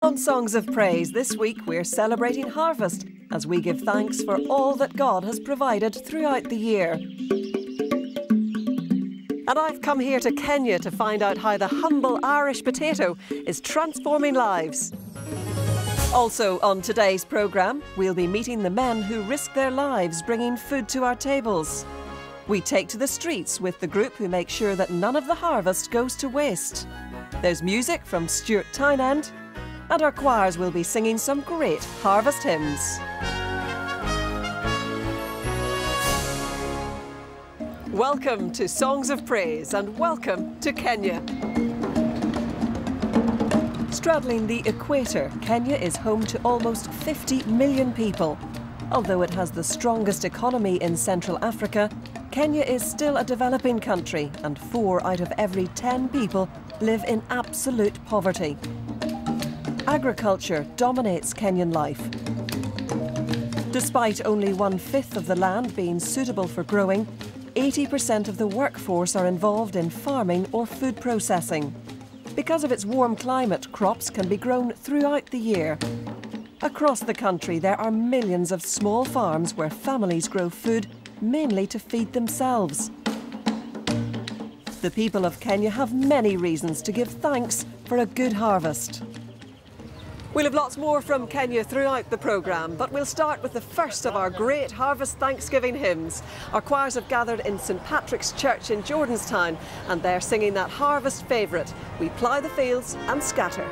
On Songs of Praise this week, we're celebrating harvest as we give thanks for all that God has provided throughout the year. And I've come here to Kenya to find out how the humble Irish potato is transforming lives. Also on today's programme, we'll be meeting the men who risk their lives bringing food to our tables. We take to the streets with the group who make sure that none of the harvest goes to waste. There's music from Stuart Townend, and our choirs will be singing some great harvest hymns. Welcome to Songs of Praise and welcome to Kenya. Straddling the equator, Kenya is home to almost 50 million people. Although it has the strongest economy in Central Africa, Kenya is still a developing country and 4 out of every 10 people live in absolute poverty. Agriculture dominates Kenyan life. Despite only 1/5 of the land being suitable for growing, 80% of the workforce are involved in farming or food processing. Because of its warm climate, crops can be grown throughout the year. Across the country, there are millions of small farms where families grow food mainly to feed themselves. The people of Kenya have many reasons to give thanks for a good harvest. We'll have lots more from Kenya throughout the programme, but we'll start with the first of our great harvest Thanksgiving hymns. Our choirs have gathered in St Patrick's Church in Jordanstown, and they're singing that harvest favourite, We Plough the Fields and Scatter.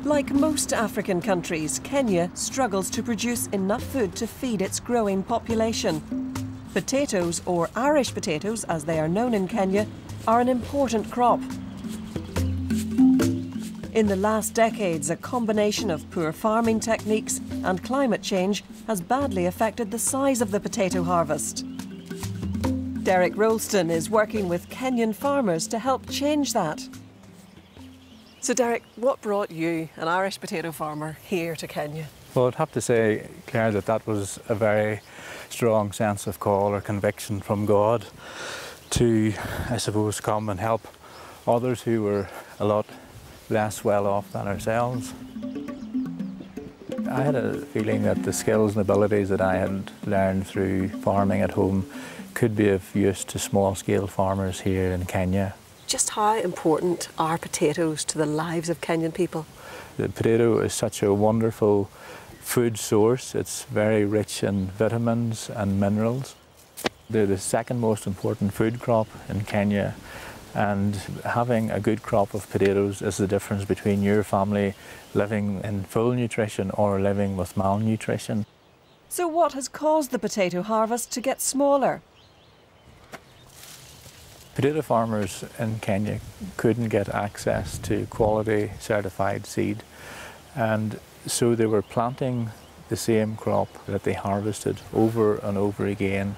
Like most African countries, Kenya struggles to produce enough food to feed its growing population. Potatoes, or Irish potatoes as they are known in Kenya, are an important crop. In the last decades, a combination of poor farming techniques and climate change has badly affected the size of the potato harvest. Derek Rolston is working with Kenyan farmers to help change that. So Derek, what brought you, an Irish potato farmer, here to Kenya? Well, I'd have to say, Claire, that was a very strong sense of call or conviction from God to, I suppose, come and help others who were a lot less well off than ourselves. I had a feeling that the skills and abilities that I had learned through farming at home could be of use to small-scale farmers here in Kenya. Just how important are potatoes to the lives of Kenyan people? The potato is such a wonderful food source. It's very rich in vitamins and minerals. They're the second most important food crop in Kenya, and having a good crop of potatoes is the difference between your family living in full nutrition or living with malnutrition. So what has caused the potato harvest to get smaller? Potato farmers in Kenya couldn't get access to quality certified seed, and so they were planting the same crop that they harvested over and over again.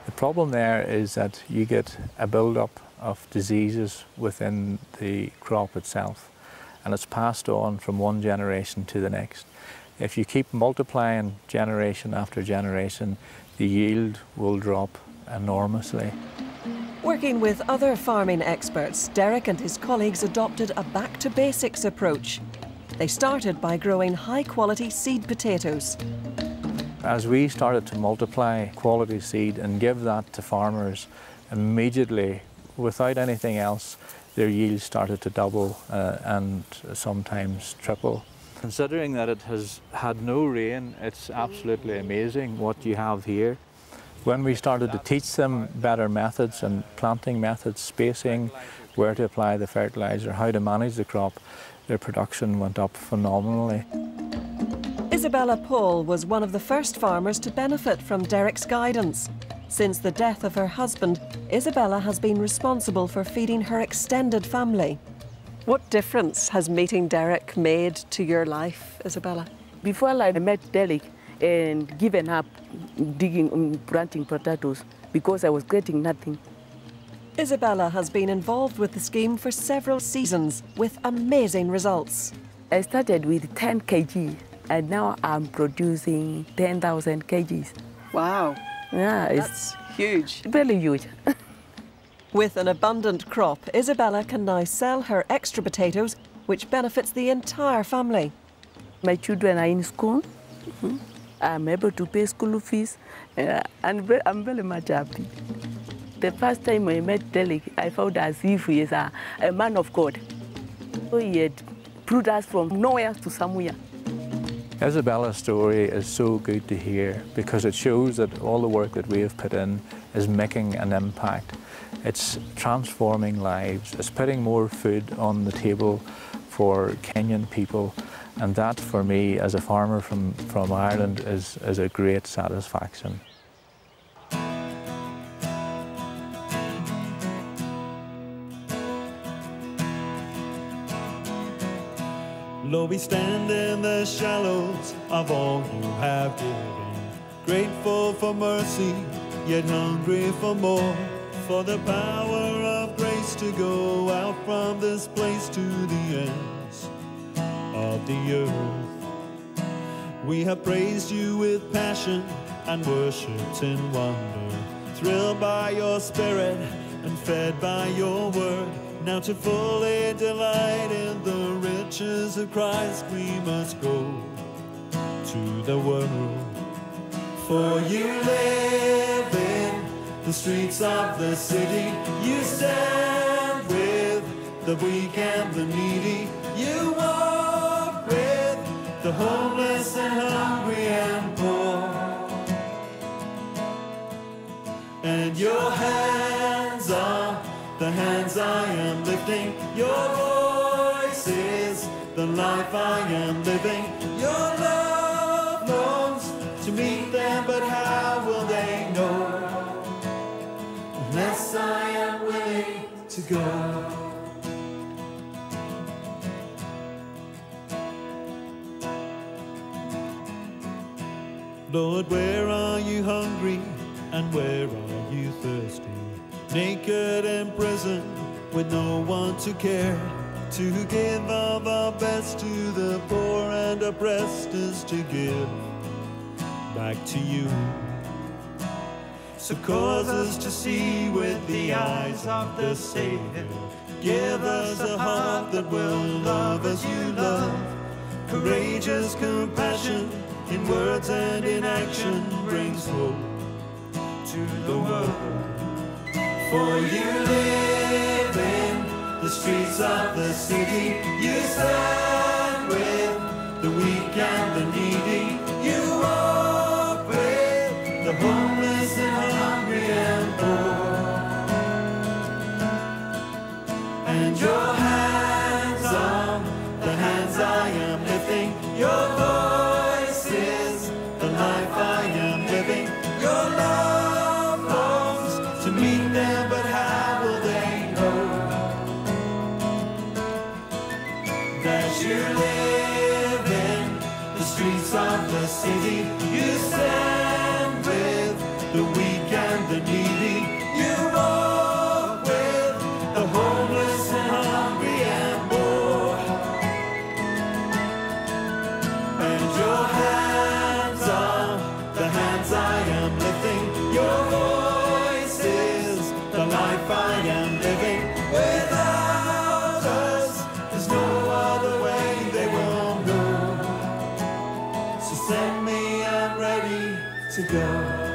The problem there is that you get a build-up of diseases within the crop itself, and it's passed on from one generation to the next. If you keep multiplying generation after generation, the yield will drop enormously. Working with other farming experts, Derek and his colleagues adopted a back-to-basics approach. They started by growing high-quality seed potatoes. As we started to multiply quality seed and give that to farmers immediately, without anything else, their yields started to double and sometimes triple. Considering that it has had no rain, it's absolutely amazing what you have here. When we started to teach them better methods and planting methods, spacing, where to apply the fertiliser, how to manage the crop, their production went up phenomenally. Isabella Paul was one of the first farmers to benefit from Derek's guidance. Since the death of her husband, Isabella has been responsible for feeding her extended family. What difference has meeting Derek made to your life, Isabella? Before I met Derek and given up digging, planting potatoes because I was getting nothing. Isabella has been involved with the scheme for several seasons with amazing results. I started with 10 kg and now I'm producing 10,000 kgs. Wow. Yeah, that's huge. Very huge. With an abundant crop, Isabella can now sell her extra potatoes, which benefits the entire family. My children are in school. Mm-hmm. I'm able to pay school fees, and I'm very much happy. The first time I met Derek, I felt as if he is a man of God. So he had brought us from nowhere to somewhere. Isabella's story is so good to hear because it shows that all the work that we have put in is making an impact. It's transforming lives. It's putting more food on the table for Kenyan people. And that, for me, as a farmer from Ireland, is a great satisfaction. Lord, we stand in the shallows of all you have given, grateful for mercy, yet hungry for more, for the power of grace to go out from this place to the ends of the earth. We have praised you with passion and worshipped in wonder, thrilled by your spirit and fed by your word. Now to fully delight in the riches of Christ, we must go to the world. For you live in the streets of the city, you stand with the weak and the needy, you walk with the homeless and hungry and poor, and your hands are the hands I am lifting, your voice is the life I am living. Your love longs to meet them, but how will they know unless I am willing to go? Lord, where are you hungry And where are you thirsty? Naked in prison with no one to care. To give of our best to the poor and oppressed is to give back to you. So cause us to see with the eyes of the Savior. Give us a heart that will love as you love. Courageous compassion in words and in action brings hope to the world. For you live in the streets of the city. You stand with the weak and the needy. You walk with the homeless and hungry and poor. And your hands are the hands I am lifting. Your voice is the life I am living. Your love longs to meet them, but how will they know that you live in the streets of the city? You stand with the weak and the needy. You walk with the homeless and hungry and poor. And your hands are the hands I am lifting. Your voice is the life I am living. Without us, there's no other way they will know. So send me, I'm ready to go.